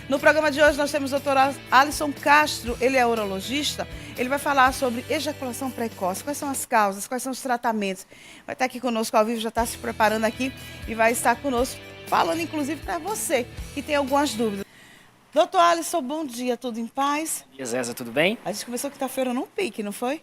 No programa de hoje nós temos o Dr. Alisson Castro, ele é urologista. Ele vai falar sobre ejaculação precoce, quais são as causas, quais são os tratamentos. Vai estar aqui conosco ao vivo, já está se preparando aqui e vai estar conosco falando inclusive para você que tem algumas dúvidas. Doutor Alisson, bom dia, tudo em paz? Bom dia, Zéza, tudo bem? A gente começou quinta-feira num pique, não foi?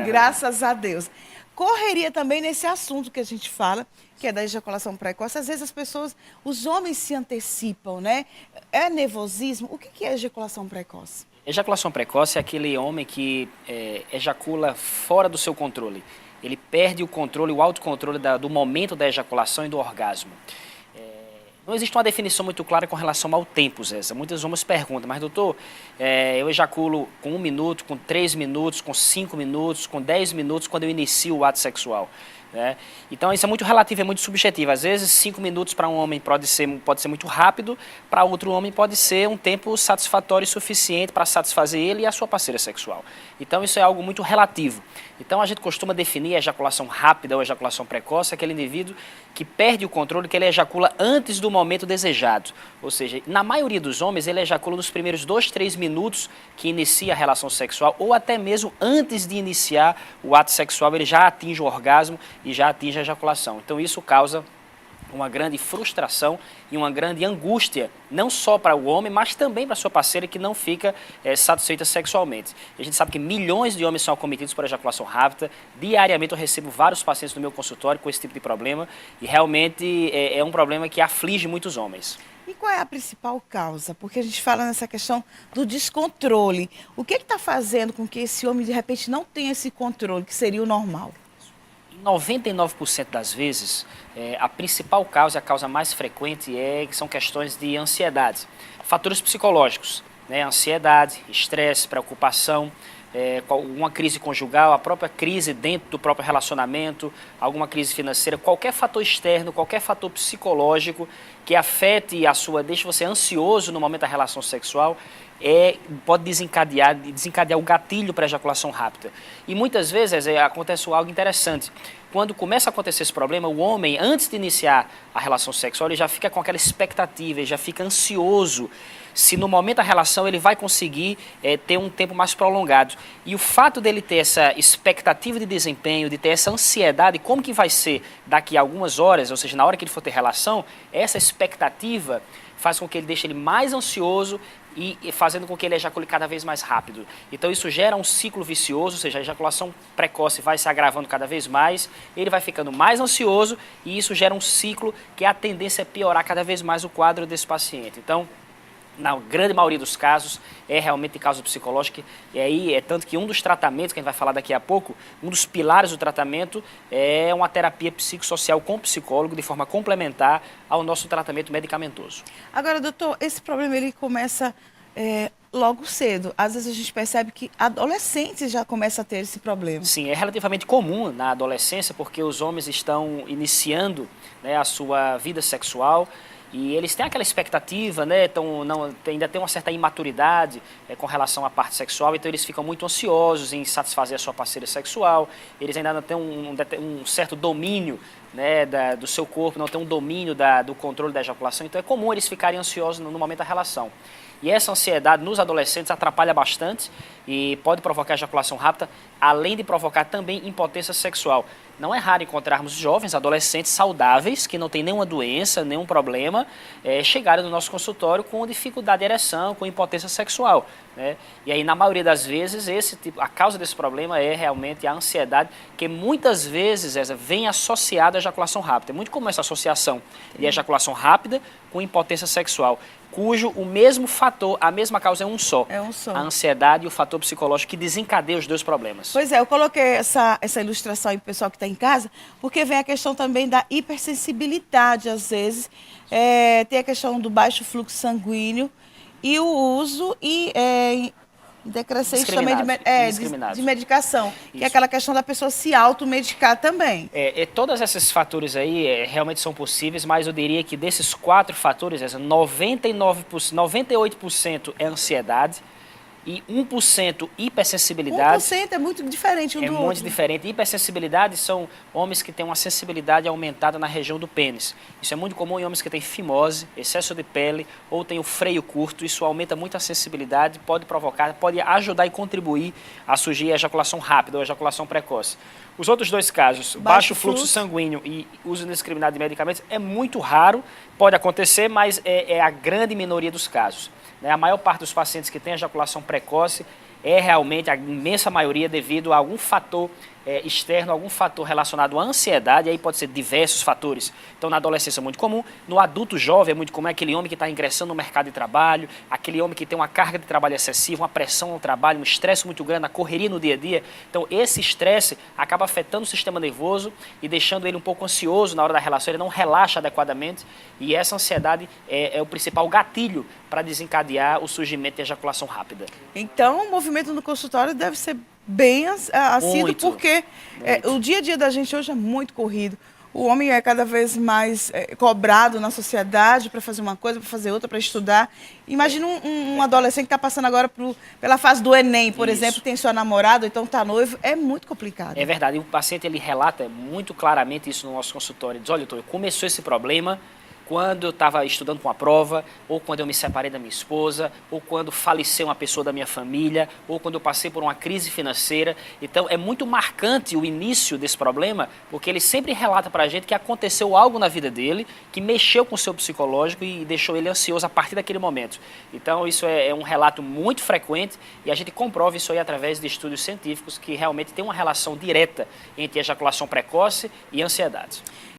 Graças a Deus. Correria também nesse assunto que a gente fala, que é da ejaculação precoce. Às vezes as pessoas, os homens se antecipam, né? É nervosismo? O que é ejaculação precoce? Ejaculação precoce é aquele homem que ejacula fora do seu controle. Ele perde o controle, o autocontrole do momento da ejaculação e do orgasmo. Não existe uma definição muito clara com relação ao tempo, Zéza. Muitos homens perguntam, mas doutor, eu ejaculo com 1 minuto, com 3 minutos, com 5 minutos, com 10 minutos quando eu inicio o ato sexual. Né? Então isso é muito relativo, é muito subjetivo. Às vezes 5 minutos para um homem pode ser muito rápido, para outro homem pode ser um tempo satisfatório e suficiente para satisfazer ele e a sua parceira sexual. Então isso é algo muito relativo. Então a gente costuma definir a ejaculação rápida ou ejaculação precoce, aquele indivíduo que perde o controle, que ele ejacula antes do momento desejado. Ou seja, na maioria dos homens ele ejacula nos primeiros 2, 3 minutos que inicia a relação sexual ou até mesmo antes de iniciar o ato sexual ele já atinge o orgasmo e já atinge a ejaculação. Então isso causa uma grande frustração e uma grande angústia, não só para o homem, mas também para a sua parceira que não fica satisfeita sexualmente. A gente sabe que milhões de homens são acometidos por ejaculação rápida. Diariamente eu recebo vários pacientes no meu consultório com esse tipo de problema e realmente é um problema que aflige muitos homens. E qual é a principal causa? Porque a gente fala nessa questão do descontrole. O que está fazendo com que esse homem de repente não tenha esse controle, que seria o normal? 99% das vezes, a principal causa, a causa mais frequente são questões de ansiedade. Fatores psicológicos, né? Ansiedade, estresse, preocupação, uma crise conjugal, a própria crise dentro do próprio relacionamento, alguma crise financeira, qualquer fator externo, qualquer fator psicológico que afete deixe você ansioso no momento da relação sexual, pode desencadear o gatilho para a ejaculação rápida. E muitas vezes acontece algo interessante. Quando começa a acontecer esse problema, o homem, antes de iniciar a relação sexual, ele já fica com aquela expectativa, ele já fica ansioso se no momento da relação ele vai conseguir ter um tempo mais prolongado. E o fato dele ter essa expectativa de desempenho, de ter essa ansiedade, como que vai ser daqui a algumas horas, ou seja, na hora que ele for ter relação, essa expectativa faz com que ele deixe ele mais ansioso e fazendo com que ele ejacule cada vez mais rápido. Então isso gera um ciclo vicioso, ou seja, a ejaculação precoce vai se agravando cada vez mais, ele vai ficando mais ansioso e isso gera um ciclo que a tendência é piorar cada vez mais o quadro desse paciente. Então, na grande maioria dos casos, é realmente causa psicológica, e aí é tanto que um dos tratamentos, que a gente vai falar daqui a pouco, um dos pilares do tratamento é uma terapia psicossocial com psicólogo, de forma complementar ao nosso tratamento medicamentoso. Agora, doutor, esse problema ele começa logo cedo. Às vezes a gente percebe que adolescentes já começam a ter esse problema. Sim, é relativamente comum na adolescência, porque os homens estão iniciando, né, a sua vida sexual, e eles têm aquela expectativa, né? Ainda tem uma certa imaturidade com relação à parte sexual, então eles ficam muito ansiosos em satisfazer a sua parceira sexual, eles ainda não têm um certo domínio, né, do seu corpo, não têm um domínio do controle da ejaculação, então é comum eles ficarem ansiosos no momento da relação. E essa ansiedade nos adolescentes atrapalha bastante e pode provocar ejaculação rápida, além de provocar também impotência sexual. Não é raro encontrarmos jovens, adolescentes saudáveis, que não têm nenhuma doença, nenhum problema, chegarem no nosso consultório com dificuldade de ereção, com impotência sexual. Né? E aí, na maioria das vezes, a causa desse problema é realmente a ansiedade, que muitas vezes vem associada à ejaculação rápida. É muito comum essa associação de ejaculação rápida com impotência sexual, cujo o mesmo fator, a mesma causa é um só. É um só. A ansiedade e o fator psicológico que desencadeia os dois problemas. Pois é, eu coloquei essa ilustração aí para o pessoal que está em casa, porque vem a questão também da hipersensibilidade, às vezes. Tem a questão do baixo fluxo sanguíneo e o uso decrescente também de medicação, que é aquela questão da pessoa se automedicar também. Todos esses fatores aí realmente são possíveis, mas eu diria que desses 4 fatores, 98% é ansiedade, e 1% hipersensibilidade. 1% é muito diferente um do outro. É muito diferente. Hipersensibilidade são homens que têm uma sensibilidade aumentada na região do pênis. Isso é muito comum em homens que têm fimose, excesso de pele ou têm o freio curto. Isso aumenta muito a sensibilidade, pode provocar, pode ajudar e contribuir a surgir a ejaculação rápida ou a ejaculação precoce. Os outros dois casos, baixo fluxo sanguíneo e uso indiscriminado de medicamentos, é muito raro, pode acontecer, mas é a grande minoria dos casos. A maior parte dos pacientes que têm ejaculação precoce é realmente, a imensa maioria, devido a algum fator externo, algum fator relacionado à ansiedade, aí pode ser diversos fatores. Então, na adolescência é muito comum, no adulto jovem é muito comum, aquele homem que está ingressando no mercado de trabalho, aquele homem que tem uma carga de trabalho excessiva, uma pressão no trabalho, um estresse muito grande, a correria no dia a dia. Então, esse estresse acaba afetando o sistema nervoso e deixando ele um pouco ansioso na hora da relação, ele não relaxa adequadamente, e essa ansiedade é o principal gatilho para desencadear o surgimento de ejaculação rápida. Então, o movimento no consultório deve ser bem assíduo, porque o dia a dia da gente hoje é muito corrido. O homem é cada vez mais cobrado na sociedade para fazer uma coisa, para fazer outra, para estudar. Imagina um adolescente que está passando agora pela fase do Enem, por exemplo, tem seu namorado, então está noivo, é muito complicado. É verdade, e o paciente ele relata muito claramente isso no nosso consultório. Ele diz, olha, doutor, começou esse problema quando eu estava estudando para uma prova, ou quando eu me separei da minha esposa, ou quando faleceu uma pessoa da minha família, ou quando eu passei por uma crise financeira. Então, é muito marcante o início desse problema, porque ele sempre relata para a gente que aconteceu algo na vida dele, que mexeu com o seu psicológico e deixou ele ansioso a partir daquele momento. Então, isso é um relato muito frequente e a gente comprova isso aí através de estudos científicos que realmente tem uma relação direta entre ejaculação precoce e ansiedade.